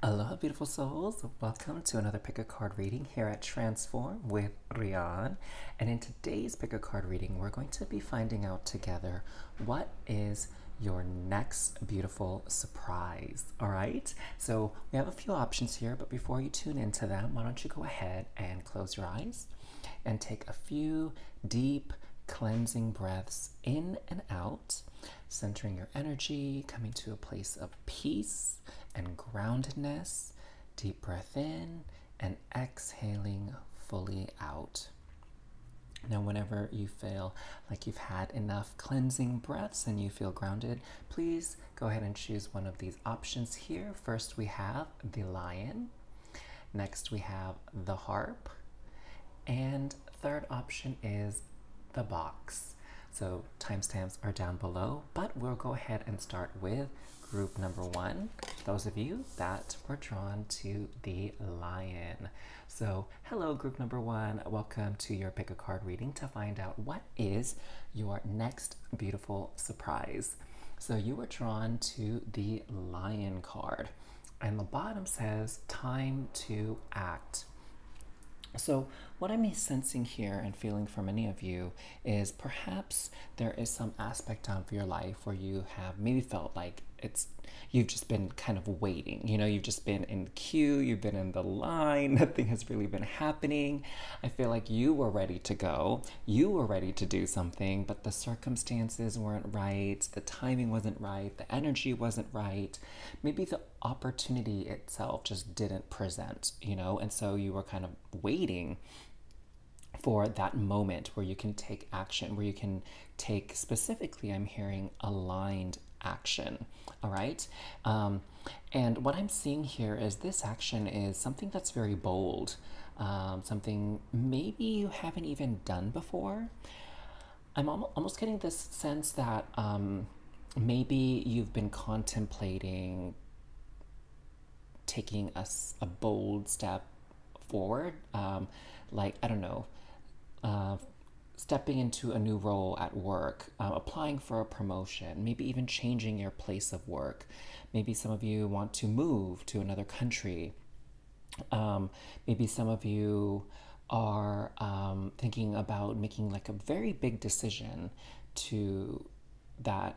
Aloha, beautiful souls. Welcome to another pick a card reading here at Transform with Rian. And in today's pick a card reading, we're going to be finding out together what is your next beautiful surprise. All right. So we have a few options here, but before you tune into them, why don't you go ahead and close your eyes and take a few deep, cleansing breaths in and out, centering your energy, coming to a place of peace and groundedness. Deep breath in and exhaling fully out. Now, whenever you feel like you've had enough cleansing breaths and you feel grounded, please go ahead and choose one of these options here. First, we have the lion. Next, we have the harp. And third option is the box. So timestamps are down below, but we'll go ahead and start with group number one, those of you that were drawn to the lion. So hello, group number one. Welcome to your pick a card reading to find out what is your next beautiful surprise. So you were drawn to the lion card, and the bottom says time to act. So what I'm sensing here and feeling for many of you is perhaps there is some aspect of your life where you have maybe felt like you've just been kind of waiting. You know, you've just been in queue, you've been in the line, nothing has really been happening. I feel like you were ready to go, you were ready to do something, but the circumstances weren't right, the timing wasn't right, the energy wasn't right. Maybe the opportunity itself just didn't present, you know, and so you were kind of waiting for that moment where you can take action, where you can take, specifically, I'm hearing aligned action. All right. And what I'm seeing here is this action is something that's very bold, something maybe you haven't even done before. I'm almost getting this sense that maybe you've been contemplating taking a bold step forward, like, I don't know, stepping into a new role at work, applying for a promotion, maybe even changing your place of work. Maybe some of you want to move to another country. Maybe some of you are thinking about making like a very big decision to that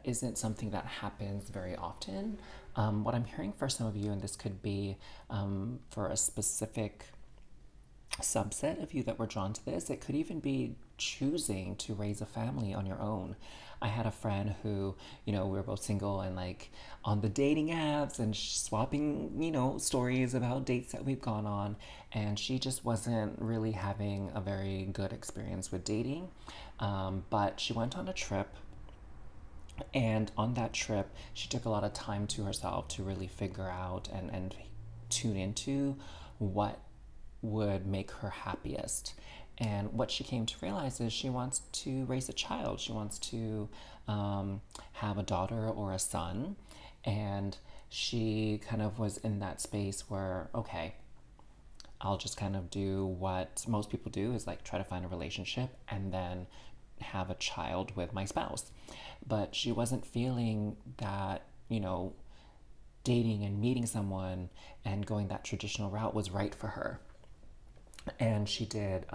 isn't something that happens very often. What I'm hearing for some of you, and this could be for a specific subset of you that were drawn to this, it could even be choosing to raise a family on your own. I had a friend who, you know, we were both single and like on the dating apps and swapping, you know, stories about dates that we've gone on, and she just wasn't really having a very good experience with dating. But she went on a trip, and on that trip, she took a lot of time to herself to really figure out and tune into what would make her happiest. And what she came to realize is she wants to raise a child. She wants to have a daughter or a son. And she kind of was in that space where, okay, I'll just kind of do what most people do, is like try to find a relationship and then have a child with my spouse. But she wasn't feeling that, you know, dating and meeting someone and going that traditional route was right for her. And she did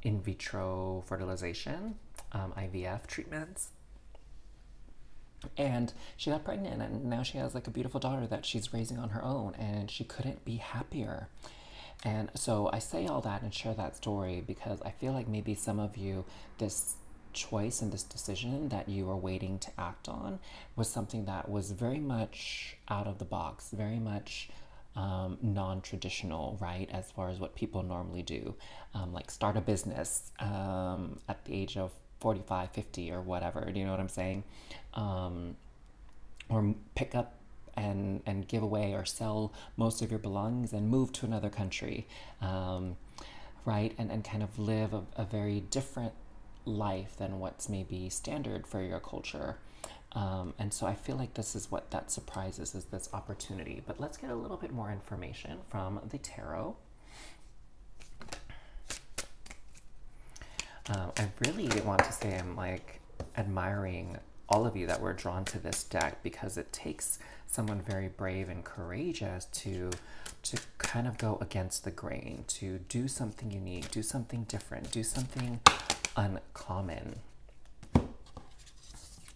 in vitro fertilization, IVF treatments. And she got pregnant, and now she has like a beautiful daughter that she's raising on her own, and she couldn't be happier. And so I say all that and share that story because I feel like maybe some of you, this choice and this decision that you were waiting to act on was something that was very much out of the box, very much non-traditional, right, as far as what people normally do, like start a business at the age of 45, 50 or whatever, do you know what I'm saying? Or pick up and give away or sell most of your belongings and move to another country, right? And kind of live a very different life than what's maybe standard for your culture. And so I feel like this is what that surprises, is this opportunity. But let's get a little bit more information from the tarot. I really want to say I'm like admiring all of you that were drawn to this deck, because it takes someone very brave and courageous to kind of go against the grain, to do something unique, do something different, do something uncommon.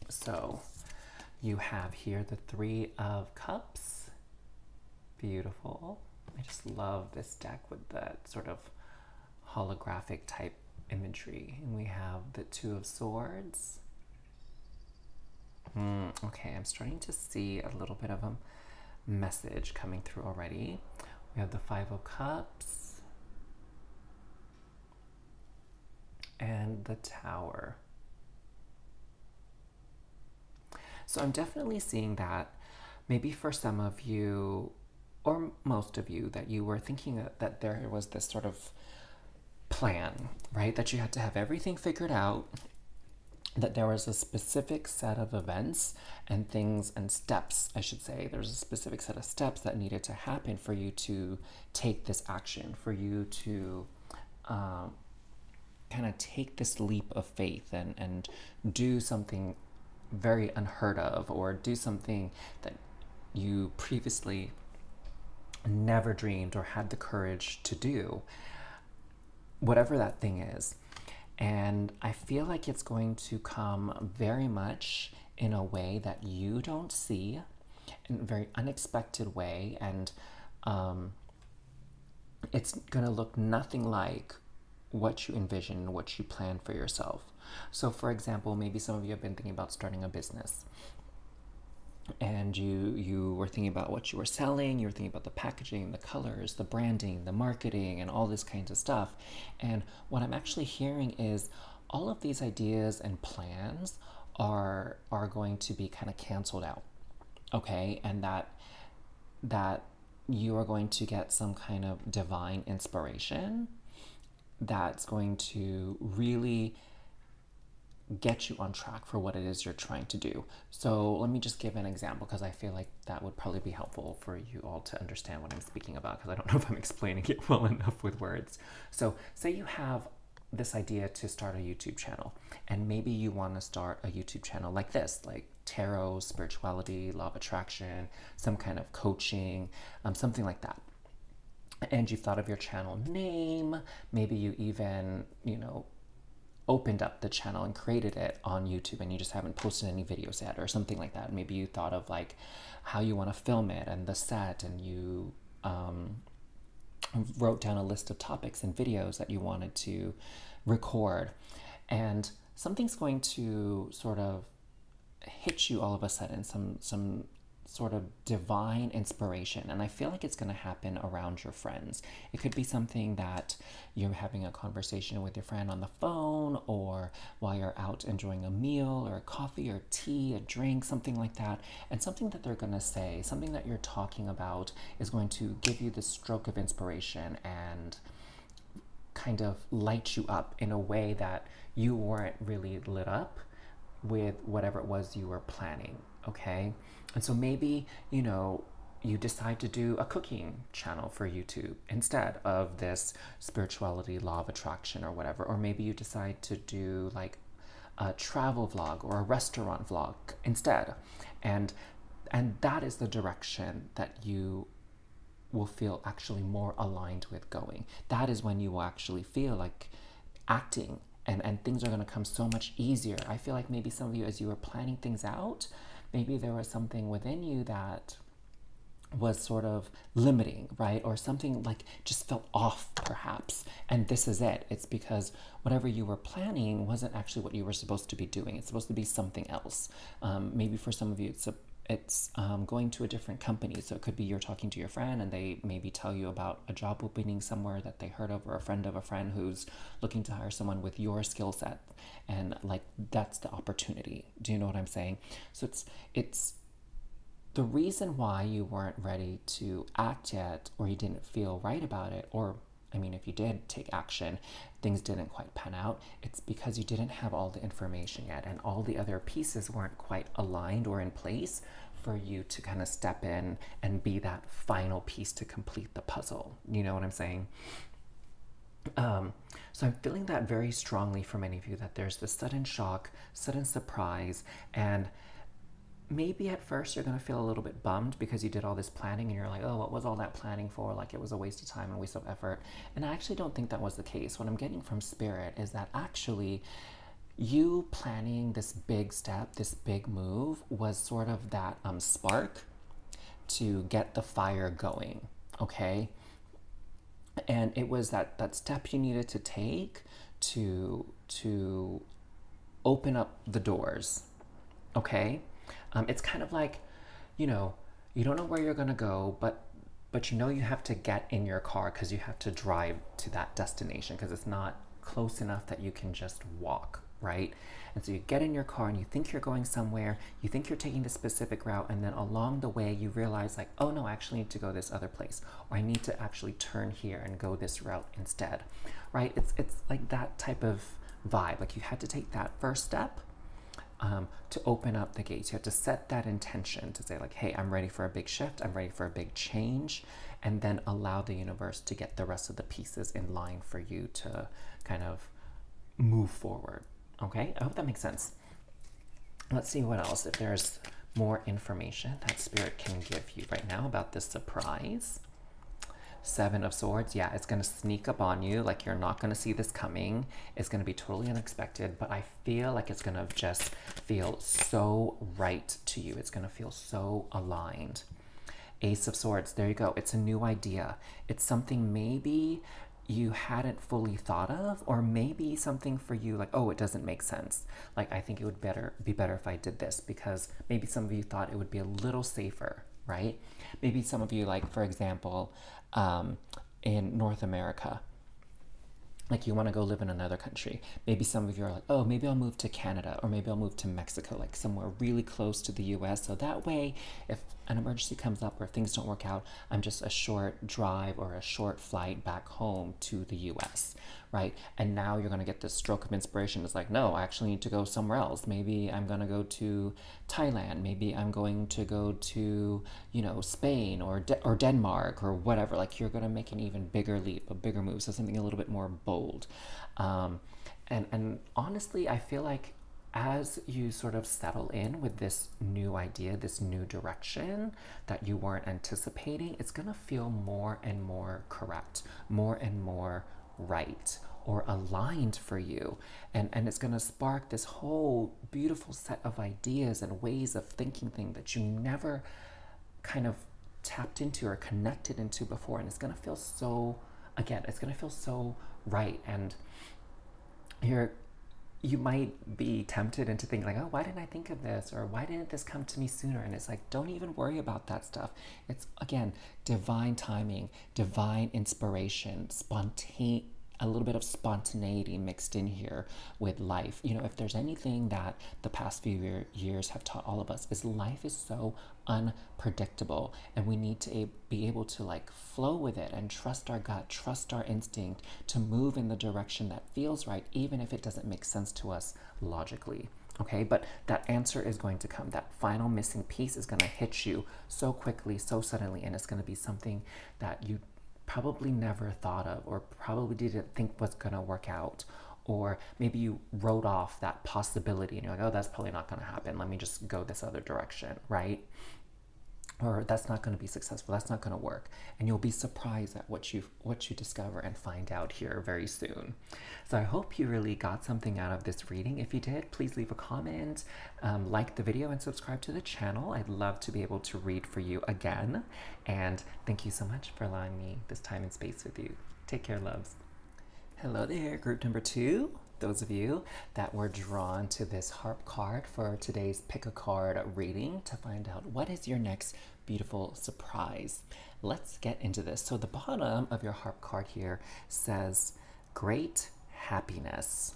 So you have here the Three of Cups. Beautiful. I just love this deck with that sort of holographic type imagery. And we have the Two of Swords. Okay, I'm starting to see a little bit of a message coming through already. We have the Five of Cups and the Tower. So I'm definitely seeing that maybe for some of you, or most of you, that you were thinking that there was this sort of plan, right? That you had to have everything figured out, that there was a specific set of events and things and steps, I should say. There's a specific set of steps that needed to happen for you to take this action, for you to kind of take this leap of faith and do something very unheard of, or do something that you previously never dreamed or had the courage to do, whatever that thing is. And I feel like it's going to come very much in a way that you don't see, in a very unexpected way, and it's going to look nothing like what you envision, what you plan for yourself. So for example, maybe some of you have been thinking about starting a business, and you were thinking about what you were selling, you were thinking about the packaging, the colors, the branding, the marketing, and all this kinds of stuff. And what I'm actually hearing is all of these ideas and plans are going to be kind of canceled out, okay? And that you are going to get some kind of divine inspiration that's going to really get you on track for what it is you're trying to do. So let me just give an example, because I feel like that would probably be helpful for you all to understand what I'm speaking about, because I don't know if I'm explaining it well enough with words. So say you have this idea to start a YouTube channel, and maybe you want to start a YouTube channel like this, like tarot, spirituality, law of attraction, some kind of coaching, something like that. And you've thought of your channel name, maybe you even, opened up the channel and created it on YouTube, and you just haven't posted any videos yet, or something like that. Maybe you thought of like how you want to film it and the set, and you wrote down a list of topics and videos that you wanted to record, and something's going to sort of hit you all of a sudden, some sort of divine inspiration. And I feel like it's going to happen around your friends. It could be something that you're having a conversation with your friend on the phone, or while you're out enjoying a meal or a coffee or tea, a drink, something like that. And something that they're going to say, something that you're talking about, is going to give you this stroke of inspiration and kind of light you up in a way that you weren't really lit up with whatever it was you were planning, okay? And so maybe, you decide to do a cooking channel for YouTube instead of this spirituality, law of attraction, or whatever. Or maybe you decide to do like a travel vlog or a restaurant vlog instead. And that is the direction that you will feel actually more aligned with going. That is when you will actually feel like acting, and things are going to come so much easier. I feel like maybe some of you, as you were planning things out, maybe there was something within you that was sort of limiting, right? Or something like just felt off perhaps. And this is it. It's because whatever you were planning wasn't actually what you were supposed to be doing. It's supposed to be something else. Maybe for some of you, it's going to a different company. So it could be you're talking to your friend and they maybe tell you about a job opening somewhere that they heard of, or a friend who's looking to hire someone with your skill set. And like, that's the opportunity. Do you know what I'm saying? So it's the reason why you weren't ready to act yet, or you didn't feel right about it, or I mean, if you did take action, things didn't quite pan out, it's because you didn't have all the information yet, and all the other pieces weren't quite aligned or in place for you to kind of step in and be that final piece to complete the puzzle. You know what I'm saying? So I'm feeling that very strongly for many of you, that there's this sudden shock, sudden surprise, and maybe at first you're going to feel a little bit bummed because you did all this planning and you're like, oh, what was all that planning for? Like, it was a waste of time and a waste of effort. And I actually don't think that was the case. What I'm getting from Spirit is that actually you planning this big step, this big move, was sort of that spark to get the fire going, okay? And it was that step you needed to take to open up the doors, okay? It's kind of like, you know, you don't know where you're gonna go, but you know you have to get in your car because you have to drive to that destination because it's not close enough that you can just walk, right? And so you get in your car and you think you're going somewhere, you think you're taking the specific route, and then along the way you realize like, oh no, I actually need to go this other place, or I need to actually turn here and go this route instead, right? It's like that type of vibe. Like you had to take that first step to open up the gates. You have to set that intention to say like, hey, I'm ready for a big shift, I'm ready for a big change, and then allow the universe to get the rest of the pieces in line for you to kind of move forward. Okay, I hope that makes sense. Let's see what else, if there's more information that Spirit can give you right now about this surprise. Seven of Swords, yeah, it's going to sneak up on you. Like, you're not going to see this coming. It's going to be totally unexpected, but I feel like it's going to just feel so right to you. It's going to feel so aligned. Ace of Swords, there you go. It's a new idea. It's something maybe you hadn't fully thought of, or maybe something for you like, oh, it doesn't make sense. Like, I think it would be better if I did this, because maybe some of you thought it would be a little safer, right? Maybe some of you, like, for example, in North America, like you want to go live in another country. Maybe some of you are like, oh, maybe I'll move to Canada, or maybe I'll move to Mexico, like somewhere really close to the US. So that way, if an emergency comes up or if things don't work out, I'm just a short drive or a short flight back home to the US, right? And now you're going to get this stroke of inspiration. It's like, no, I actually need to go somewhere else. Maybe I'm going to go to Thailand. Maybe I'm going to go to, you know, Spain or Denmark or whatever. Like, you're going to make an even bigger leap, a bigger move. So something a little bit more bold. And honestly, I feel like as you sort of settle in with this new idea, this new direction that you weren't anticipating, it's going to feel more and more correct, more and more right or aligned for you. And it's going to spark this whole beautiful set of ideas and ways of thinking that you never kind of tapped into or connected into before. And it's going to feel so, again, it's going to feel so right. And you might be tempted into thinking like, oh, why didn't I think of this? Or why didn't this come to me sooner? And it's like, don't even worry about that stuff. It's, again, divine timing, divine inspiration, a little bit of spontaneity mixed in here with life. You know, if there's anything that the past few years have taught all of us, is life is so unpredictable, and we need to be able to like flow with it and trust our gut, trust our instinct to move in the direction that feels right, even if it doesn't make sense to us logically. Okay, but that answer is going to come. That final missing piece is going to hit you so quickly, so suddenly, and it's going to be something that you probably never thought of, or probably didn't think was going to work out, or maybe you wrote off that possibility and you're like, oh, that's probably not going to happen, let me just go this other direction, right? Or that's not going to be successful, that's not going to work. And you'll be surprised at what you discover and find out here very soon. So I hope you really got something out of this reading. If you did, please leave a comment, like the video, and subscribe to the channel. I'd love to be able to read for you again. And thank you so much for allowing me this time and space with you. Take care, loves. Hello there, group number 2. Those of you that were drawn to this harp card for today's pick a card reading to find out what is your next beautiful surprise. Let's get into this. So the bottom of your harp card here says great happiness.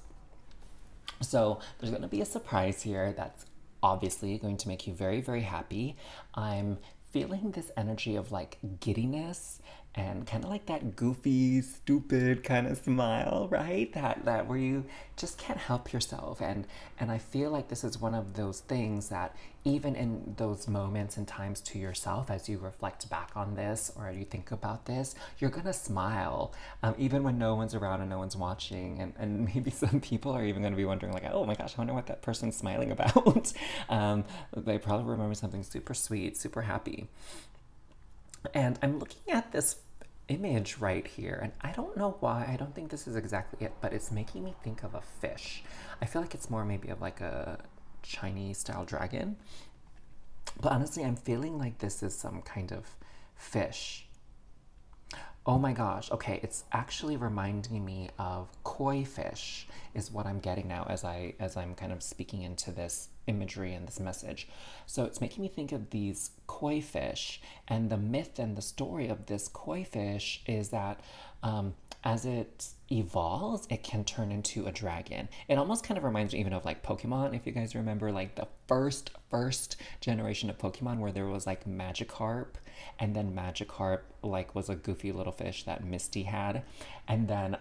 So there's going to be a surprise here that's obviously going to make you very, very happy. I'm feeling this energy of like giddiness and kind of like that goofy, stupid kind of smile, right? That where you just can't help yourself. And I feel like this is one of those things that even in those moments and times to yourself, as you reflect back on this or you think about this, you're gonna smile, even when no one's around and no one's watching. And maybe some people are even gonna be wondering, like, oh my gosh, I wonder what that person's smiling about. They probably remember something super sweet, super happy. And I'm looking at this image right here, and I don't know why. I don't think this is exactly it, but it's making me think of a fish. I feel like it's more maybe of like a Chinese style dragon. But honestly, I'm feeling like this is some kind of fish. Oh my gosh, okay, it's actually reminding me of koi fish is what I'm getting now as I'm kind of speaking into this imagery and this message. So it's making me think of these koi fish, and the myth and the story of this koi fish is that as it evolves, it can turn into a dragon. It almost kind of reminds me even of like Pokemon, if you guys remember like the first generation of Pokemon where there was like Magikarp, and then Magikarp like was a goofy little fish that Misty had, and then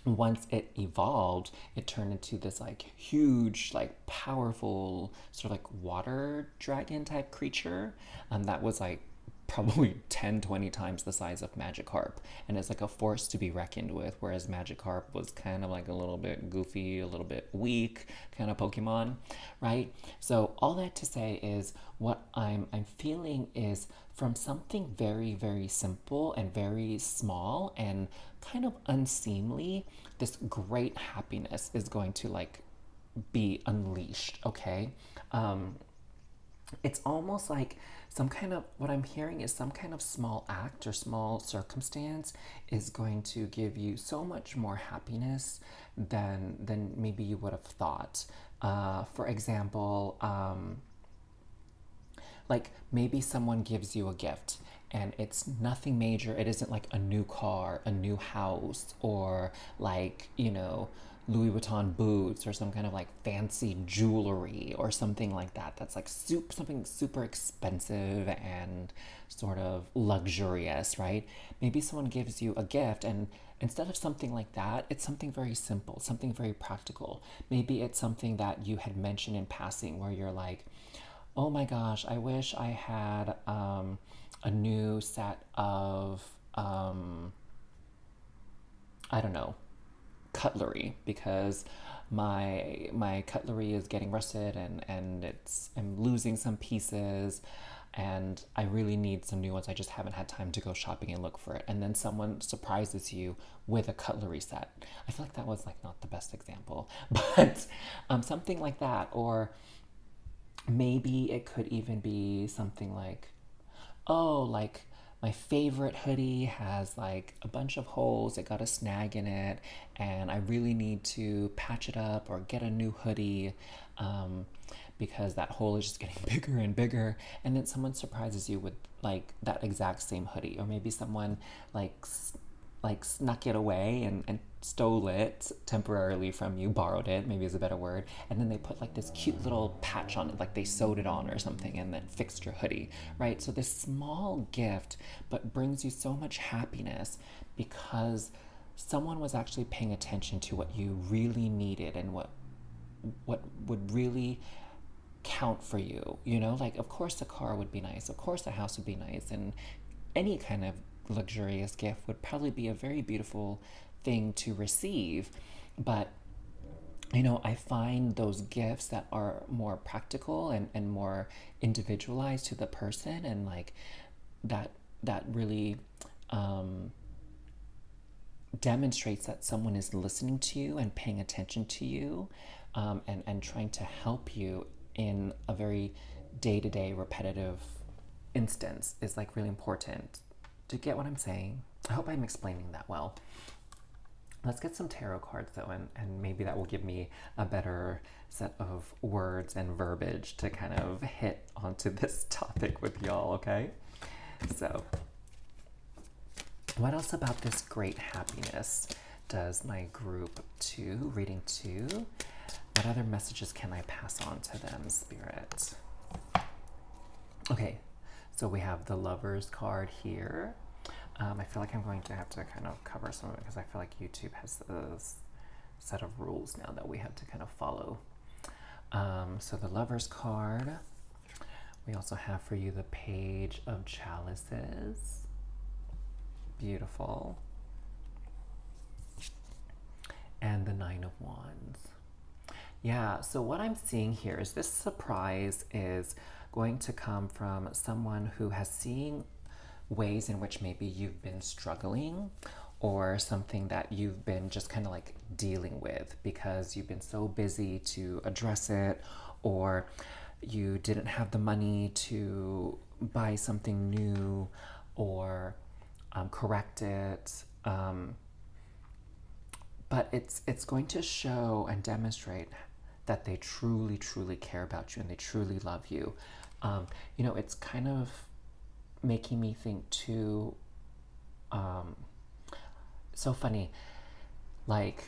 once it evolved, it turned into this like huge, like powerful sort of like water dragon type creature that was like probably 10, 20 times the size of Magikarp, and it's like a force to be reckoned with, whereas Magikarp was kind of like a little bit goofy, a little bit weak kind of Pokemon, right? So all that to say is what I'm feeling is from something very, very simple and very small and kind of unseemly, this great happiness is going to like be unleashed, okay? It's almost like some kind of, what I'm hearing is some kind of small act or small circumstance is going to give you so much more happiness than maybe you would have thought. For example, like maybe someone gives you a gift and it's nothing major. It isn't like a new car, a new house, or like, you know, Louis Vuitton boots or some kind of like fancy jewelry or something like that. That's like something super expensive and sort of luxurious, right? Maybe someone gives you a gift, and instead of something like that, it's something very simple, something very practical. Maybe it's something that you had mentioned in passing where you're like, oh my gosh, I wish I had a new set of, I don't know, cutlery, because my cutlery is getting rusted and I'm losing some pieces, and I really need some new ones. I just haven't had time to go shopping and look for it. And then someone surprises you with a cutlery set. I feel like that was like not the best example, but something like that. Or maybe it could even be something like, oh, like my favorite hoodie has like a bunch of holes, it got a snag in it, and I really need to patch it up or get a new hoodie because that hole is just getting bigger and bigger. And then someone surprises you with like that exact same hoodie, or maybe someone like snuck it away and stole it temporarily from you, borrowed it, maybe is a better word, and then they put like this cute little patch on it, like they sewed it on or something, and then fixed your hoodie, right? So this small gift but brings you so much happiness because someone was actually paying attention to what you really needed and what would really count for you, you know? Like, of course a car would be nice, of course a house would be nice, and any kind of luxurious gift would probably be a very beautiful thing to receive. But you know, I find those gifts that are more practical and more individualized to the person, and like that really demonstrates that someone is listening to you and paying attention to you, and trying to help you in a very day-to-day repetitive instance is like really important. Do you get what I'm saying? I hope I'm explaining that well. Let's get some tarot cards though, and maybe that will give me a better set of words and verbiage to kind of hit onto this topic with y'all, okay? So, what else about this great happiness does my group 2, reading 2, what other messages can I pass on to them, Spirit? Okay, so we have the Lovers card here. I feel like I'm going to have to kind of cover some of it because I feel like YouTube has a set of rules now that we have to kind of follow. So the Lover's card. We also have for you the Page of Chalices. Beautiful. And the Nine of Wands. Yeah, so what I'm seeing here is this surprise is going to come from someone who has seen ways in which maybe you've been struggling, or something that you've been just kind of like dealing with because you've been so busy to address it, or you didn't have the money to buy something new or correct it. But it's going to show and demonstrate that they truly, truly care about you and they truly love you. You know, it's kind of making me think too, so funny, like,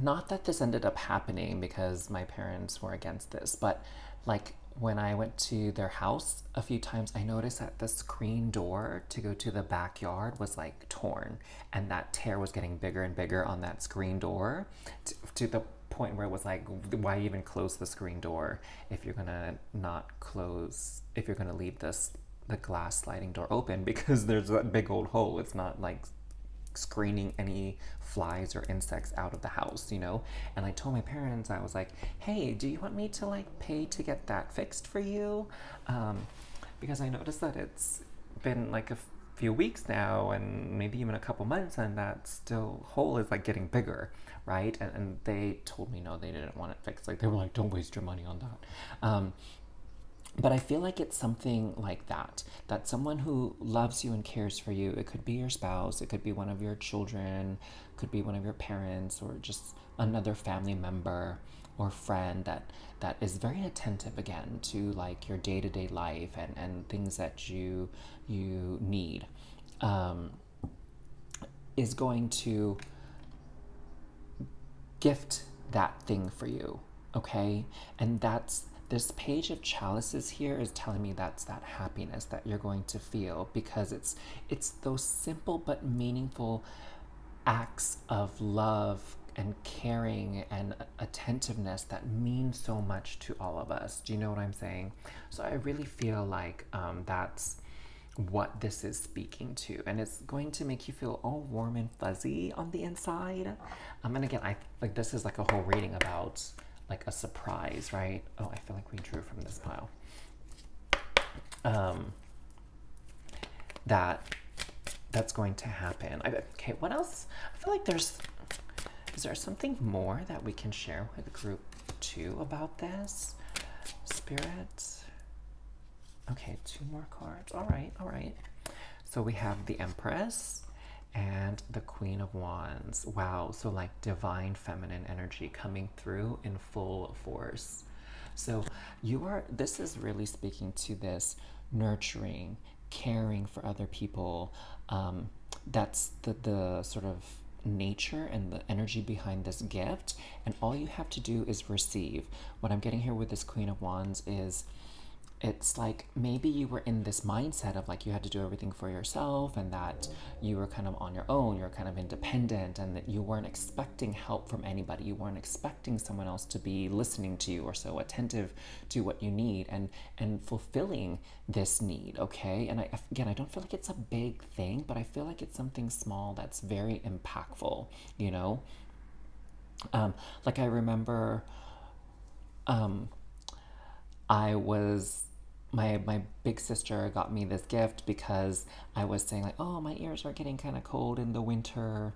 not that this ended up happening because my parents were against this, but like when I went to their house a few times, I noticed that the screen door to go to the backyard was like torn, and that tear was getting bigger and bigger on that screen door to the point where it was like, why even close the screen door if you're gonna if you're gonna leave the glass sliding door open, because there's that big old hole. It's not like screening any flies or insects out of the house, you know? And I told my parents, I was like, hey, do you want me to like pay to get that fixed for you? Because I noticed that it's been like a few weeks now and maybe even a couple months, and that still hole is like getting bigger, right? And they told me no, they didn't want it fixed. Like they were like, don't waste your money on that. But I feel like it's something like that someone who loves you and cares for you, it could be your spouse, it could be one of your children, could be one of your parents, or just another family member or friend that is very attentive again to like your day-to-day life and things that you need, is going to gift that thing for you, okay? And this Page of Chalices here is telling me that's that happiness that you're going to feel, because it's those simple but meaningful acts of love and caring and attentiveness that mean so much to all of us. Do you know what I'm saying? So I really feel like that's what this is speaking to, and it's going to make you feel all warm and fuzzy on the inside. And again, I like, this is like a whole reading about like a surprise, right? Oh, I feel like we drew from this pile. That's going to happen. Okay, what else? I feel like is there something more that we can share with group 2 about this? Spirit. Okay, 2 more cards. All right. So we have the Empress and the Queen of Wands. Wow, so like divine feminine energy coming through in full force. So this is really speaking to this nurturing, caring for other people. That's the sort of nature and the energy behind this gift, and all you have to do is receive. What I'm getting here with this Queen of Wands is, it's like maybe you were in this mindset of like you had to do everything for yourself, and that you were kind of on your own, you're kind of independent, and that you weren't expecting help from anybody. You weren't expecting someone else to be listening to you or so attentive to what you need and fulfilling this need, okay? And I don't feel like it's a big thing, but I feel like it's something small that's very impactful, you know? Like I remember my big sister got me this gift because I was saying like, oh, my ears are getting kind of cold in the winter,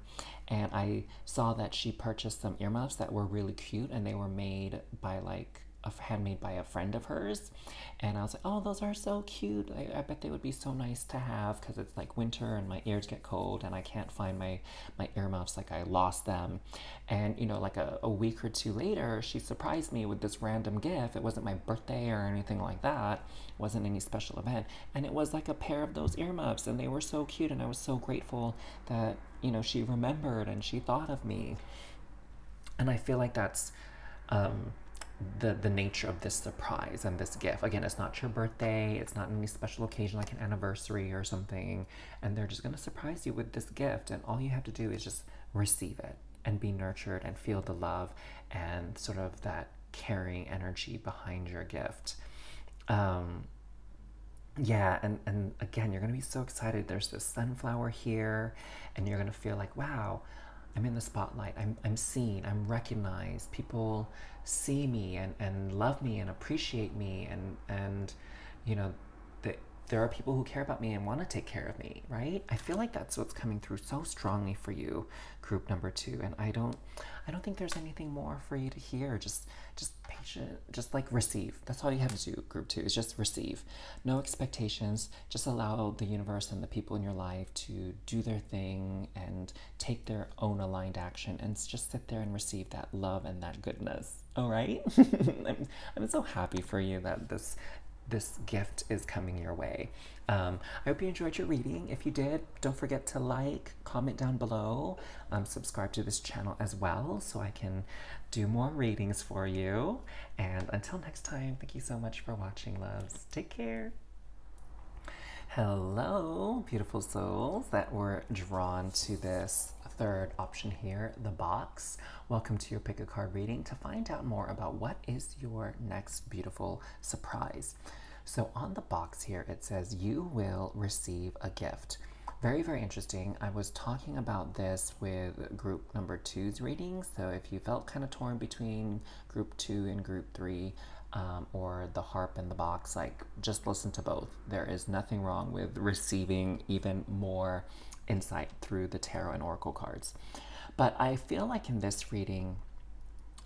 and I saw that she purchased some earmuffs that were really cute, and they were made by like handmade by a friend of hers, and I was like, oh, those are so cute. I bet they would be so nice to have, because it's like winter and my ears get cold and I can't find my earmuffs, like I lost them. And you know, like a week or 2 later, she surprised me with this random gift. It wasn't my birthday or anything like that, it wasn't any special event, and it was like a pair of those earmuffs, and they were so cute, and I was so grateful that, you know, she remembered and she thought of me. And I feel like that's the nature of this surprise and this gift. Again, it's not your birthday, it's not any special occasion like an anniversary or something, and they're just going to surprise you with this gift, and all you have to do is just receive it and be nurtured and feel the love and sort of that caring energy behind your gift. Yeah, and again, you're gonna be so excited. There's this sunflower here, and you're gonna feel like, wow, I'm in the spotlight. I'm seen. I'm recognized. People see me and love me and appreciate me, and you know, there are people who care about me and want to take care of me, right? I feel like that's what's coming through so strongly for you, group number 2. And I don't think there's anything more for you to hear. Just patient, just like receive. That's all you have to do, group 2, is just receive. No expectations. Just allow the universe and the people in your life to do their thing and take their own aligned action, and just sit there and receive that love and that goodness. All right? I'm so happy for you that this gift is coming your way. I hope you enjoyed your reading. If you did, don't forget to like, comment down below, subscribe to this channel as well so I can do more readings for you. And until next time, thank you so much for watching, loves. Take care. Hello, beautiful souls that were drawn to this third option here, the box. Welcome to your pick a card reading to find out more about what is your next beautiful surprise. So on the box here, it says you will receive a gift. Very, very interesting. I was talking about this with group number 2's reading. So if you felt kind of torn between group 2 and group 3, or the harp and the box, like, just listen to both. There is nothing wrong with receiving even more insight through the tarot and oracle cards. But I feel like in this reading,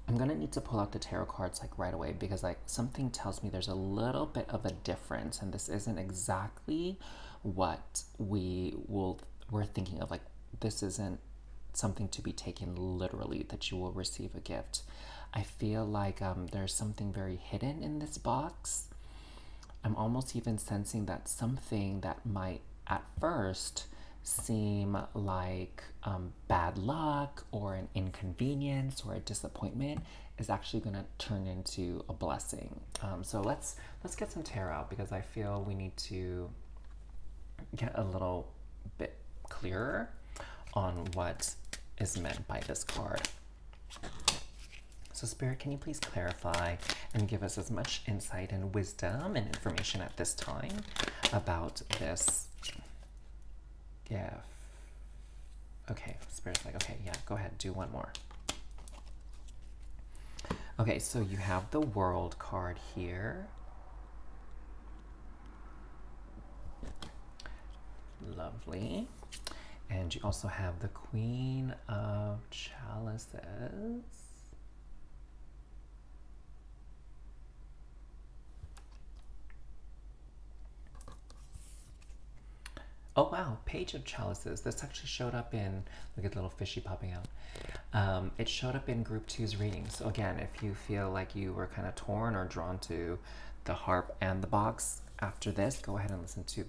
I'm gonna need to pull out the tarot cards like right away, because like something tells me there's a little bit of a difference, and this isn't exactly what we're thinking of. Like, this isn't something to be taken literally, that you will receive a gift. I feel like there's something very hidden in this box. I'm almost even sensing that something that might at first seem like bad luck or an inconvenience or a disappointment is actually going to turn into a blessing. So let's get some tarot out, because I feel we need to get a little bit clearer on what is meant by this card. So Spirit, can you please clarify and give us as much insight and wisdom and information at this time about this gift? Okay, Spirit's like, okay, yeah, go ahead, do one more. Okay, so you have the World card here. Lovely. And you also have the Queen of Chalices. Oh wow, Page of Chalices. This actually showed up in, look at the little fishy popping out. It showed up in group 2's reading. So again, if you feel like you were kind of torn or drawn to the harp and the box after this, go ahead and listen to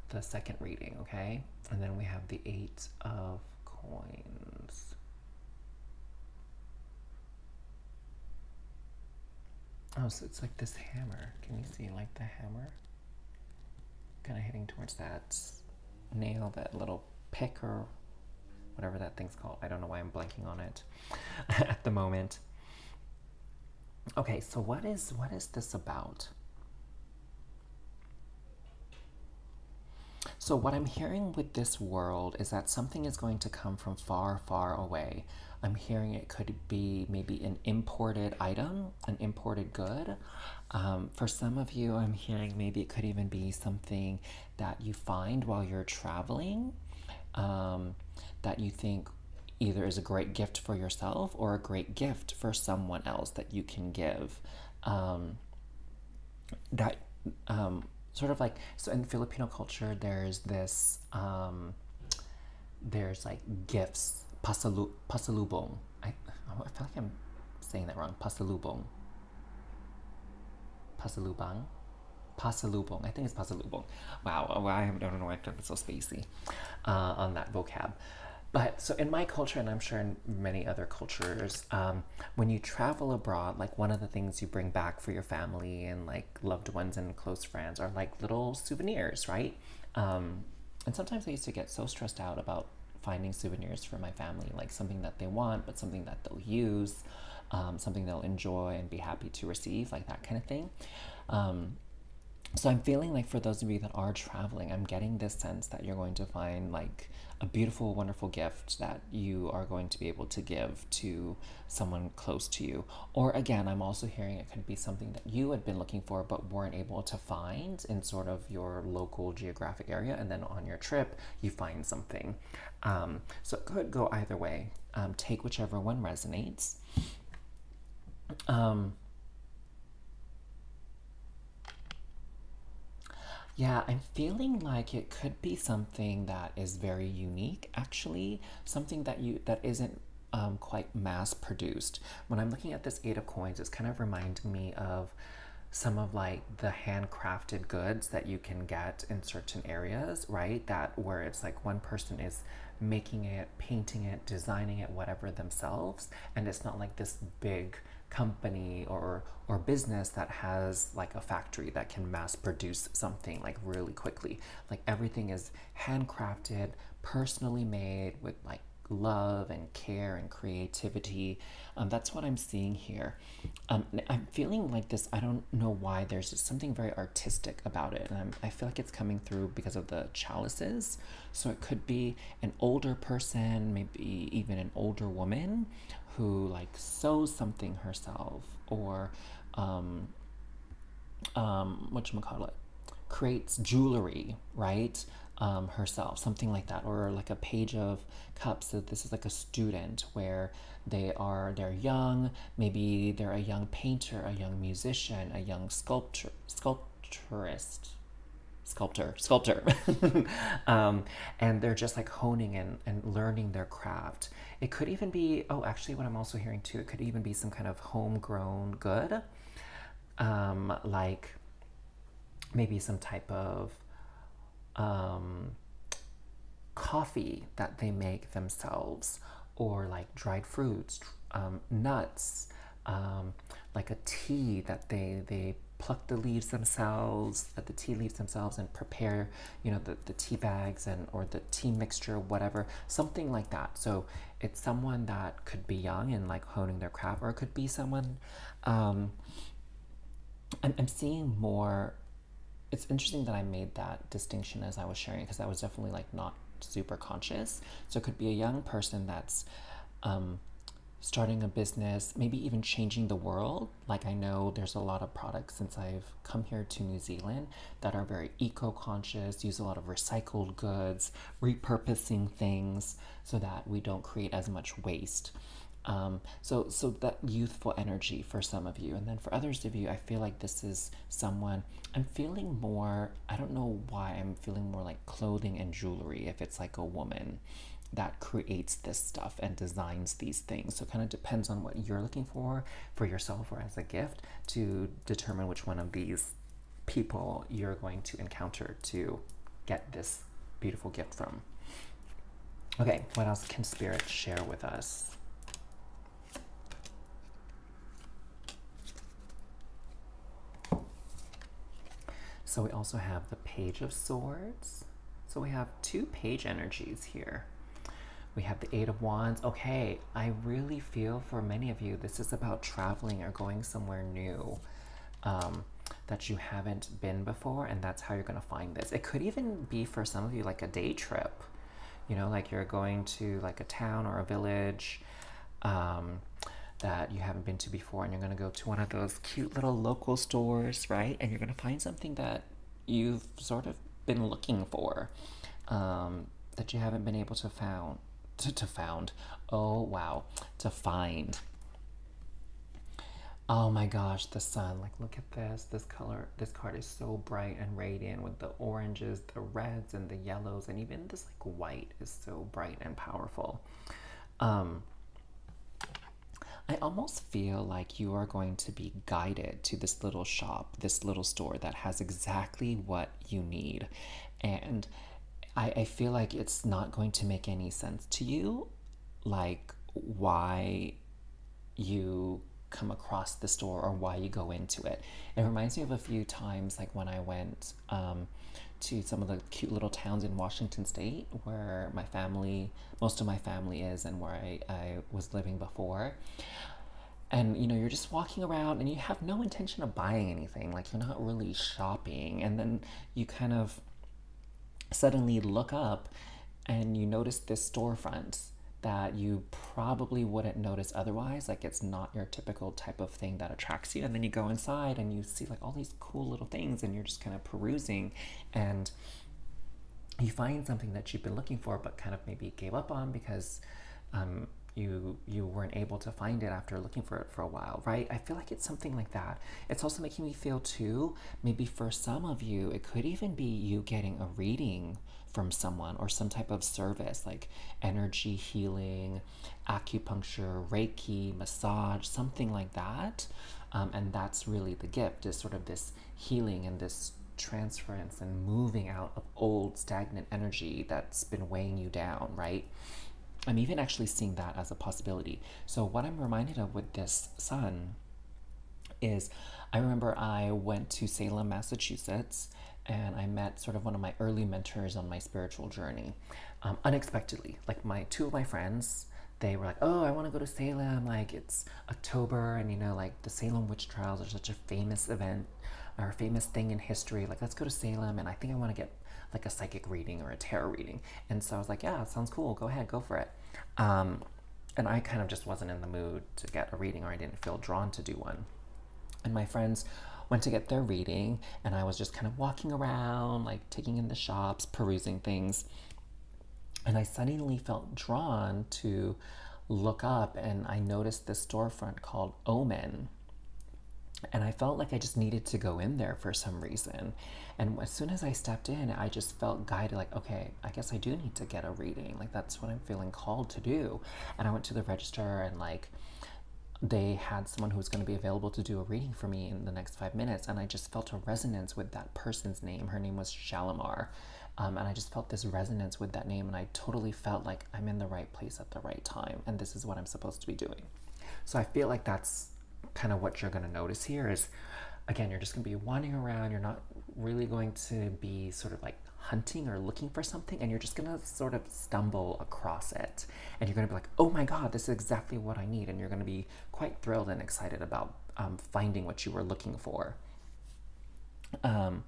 the second reading, okay? And then we have the 8 of Coins. Oh, so it's like this hammer. Can you see like the hammer? Kind of hitting towards that nail, that little pick or whatever that thing's called. I don't know why I'm blanking on it at the moment. Okay, so what is this about? So what I'm hearing with this world is that something is going to come from far, far away. I'm hearing it could be maybe an imported item, an imported good. For some of you, I'm hearing maybe it could even be something that you find while you're traveling, that you think either is a great gift for yourself or a great gift for someone else that you can give. Sort of like, so in Filipino culture, there's this, there's like gifts, pasalubong. I feel like I'm saying that wrong. Pasalubong. Pasalubang? Pasalubong. I think it's pasalubong. Wow, I don't know why I feel so spacey on that vocab. But so in my culture, and I'm sure in many other cultures, when you travel abroad, like one of the things you bring back for your family and like loved ones and close friends are like little souvenirs, right? And sometimes I used to get so stressed out about finding souvenirs for my family, like something that they want, but something that they'll use, something they'll enjoy and be happy to receive, like that kind of thing. So I'm feeling like for those of you that are traveling, I'm getting this sense that you're going to find like a beautiful, wonderful gift that you are going to be able to give to someone close to you. Or again, I'm also hearing it could be something that you had been looking for but weren't able to find in sort of your local geographic area, and then on your trip you find something. So it could go either way. Take whichever one resonates. Yeah, I'm feeling like it could be something that is very unique, actually, something that isn't quite mass produced. When I'm looking at this Eight of Coins, it's kind of reminding me of some of like the handcrafted goods that you can get in certain areas, right? That where it's like one person is making it, painting it, designing it, whatever themselves, and it's not like this big company or business that has like a factory that can mass produce something like really quickly. Like everything is handcrafted, personally made with like love and care and creativity. That's what I'm seeing here. I'm feeling like this. I don't know why. There's just something very artistic about it, and I feel like it's coming through because of the chalices. So it could be an older person, maybe even an older woman, who like sews something herself, or whatchamacallit, creates jewelry, right? Herself, something like that, or like a page of cups. So this is like a student where they're young, maybe they're a young painter, a young musician, a young sculptor, and they're just like honing and learning their craft. It could even be, oh, actually, what I'm also hearing too, it could even be some kind of homegrown good, like maybe some type of coffee that they make themselves, or like dried fruits, nuts, like a tea that they pluck the leaves themselves, the tea leaves themselves, and prepare, the tea bags and or the tea mixture, whatever, something like that. So it's someone that could be young and like honing their craft, or it could be someone. I'm seeing more. It's interesting that I made that distinction as I was sharing, because I was definitely like not super conscious. So it could be a young person that's starting a business, maybe even changing the world. Like I know there's a lot of products since I've come here to New Zealand that are very eco-conscious, use a lot of recycled goods, repurposing things so that we don't create as much waste. So that youthful energy for some of you, and then for others of you, I feel like this is someone. I'm feeling more. I don't know why I'm feeling more like clothing and jewelry. If it's like a woman that creates this stuff and designs these things, so it kind of depends on what you're looking for yourself or as a gift to determine which one of these people you're going to encounter to get this beautiful gift from. Okay, what else can Spirit share with us? So we also have the Page of Swords. So we have two page energies here. We have the Eight of Wands. Okay, I really feel for many of you, this is about traveling or going somewhere new that you haven't been before, and that's how you're going to find this. It could even be for some of you like a day trip, like you're going to like a town or a village that you haven't been to before, and you're going to go to one of those cute little local stores, right? And you're going to find something that you've sort of been looking for, that you haven't been able to find. Oh my gosh, the sun. Like, look at this. This color, this card is so bright and radiant with the oranges, the reds, and the yellows, and even this like white is so bright and powerful. I almost feel like you are going to be guided to this little shop, this little store that has exactly what you need. And I feel like it's not going to make any sense to you, like why you come across the store or why you go into it. It reminds me of a few times, like when I went to some of the cute little towns in Washington State where my family, most of my family is, and where I was living before. And you know, you're just walking around and you have no intention of buying anything, like you're not really shopping. And then you kind of suddenly look up and you notice this storefront that you probably wouldn't notice otherwise. Like it's not your typical type of thing that attracts you. And then you go inside and you see like all these cool little things and you're just kind of perusing, and you find something that you've been looking for but kind of maybe gave up on because you weren't able to find it after looking for it for a while, right? I feel like it's something like that. It's also making me feel too, maybe for some of you, it could even be you getting a reading from someone or some type of service like energy healing, acupuncture, Reiki, massage, something like that. And that's really the gift, is sort of this healing and this transference and moving out of old stagnant energy that's been weighing you down, right? I'm even actually seeing that as a possibility. So what I'm reminded of with this sun is, I remember I went to Salem, Massachusetts, and I met sort of one of my early mentors on my spiritual journey, unexpectedly. Like two of my friends, they were like, oh, I want to go to Salem, like it's October, and you know, like the Salem witch trials are such a famous event or a famous thing in history, like let's go to Salem, and I think I want to get like a psychic reading or a tarot reading. And so I was like, yeah, it sounds cool, go ahead, go for it. And I kind of just wasn't in the mood to get a reading, or I didn't feel drawn to do one. And my friends went to get their reading, and I was just kind of walking around, like taking in the shops, perusing things. And I suddenly felt drawn to look up, and I noticed this storefront called Omen. And I felt like I just needed to go in there for some reason. And as soon as I stepped in, I just felt guided, like, okay, I guess I do need to get a reading. Like, that's what I'm feeling called to do. And I went to the register, and like, they had someone who was going to be available to do a reading for me in the next 5 minutes. And I just felt a resonance with that person's name. Her name was Shalimar. And I just felt this resonance with that name. And I totally felt like I'm in the right place at the right time. And this is what I'm supposed to be doing. So I feel like that's kind of what you're going to notice here is, again, you're just going to be wandering around. You're not really going to be sort of like hunting or looking for something, and you're just going to sort of stumble across it, and you're going to be like, oh my god, this is exactly what I need, and you're going to be quite thrilled and excited about finding what you were looking for. Now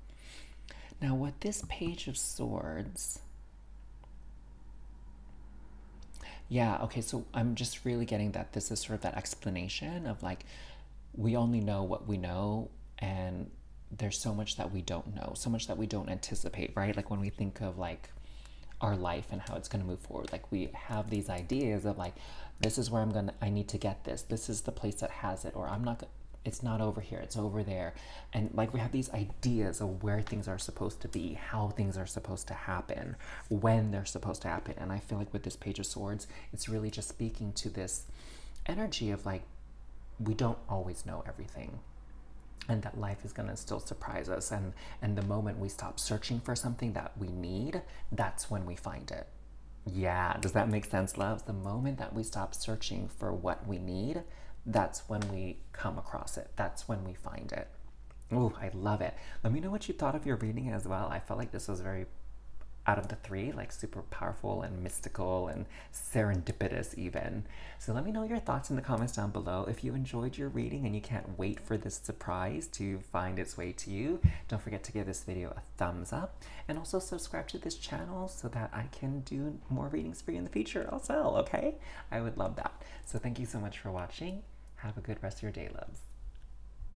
with this Page of Swords, yeah, okay, so I'm just really getting that this is sort of that explanation of like, we only know what we know, and there's so much that we don't know, so much that we don't anticipate, right? Like when we think of like our life and how it's going to move forward, like we have these ideas of like, this is where I need to get this. This is the place that has it, or it's not over here, it's over there. And like we have these ideas of where things are supposed to be, how things are supposed to happen, when they're supposed to happen. And I feel like with this Page of Swords, it's really just speaking to this energy of like, we don't always know everything, and that life is going to still surprise us, and the moment we stop searching for something that we need, that's when we find it. Yeah, does that make sense, loves? The moment that we stop searching for what we need, that's when we come across it, that's when we find it. Ooh, I love it. Let me know what you thought of your reading as well. I felt like this was very, out of the three, like super powerful and mystical and serendipitous even. So let me know your thoughts in the comments down below. If you enjoyed your reading and you can't wait for this surprise to find its way to you, don't forget to give this video a thumbs up, and also subscribe to this channel so that I can do more readings for you in the future also, okay? I would love that. So thank you so much for watching. Have a good rest of your day, loves.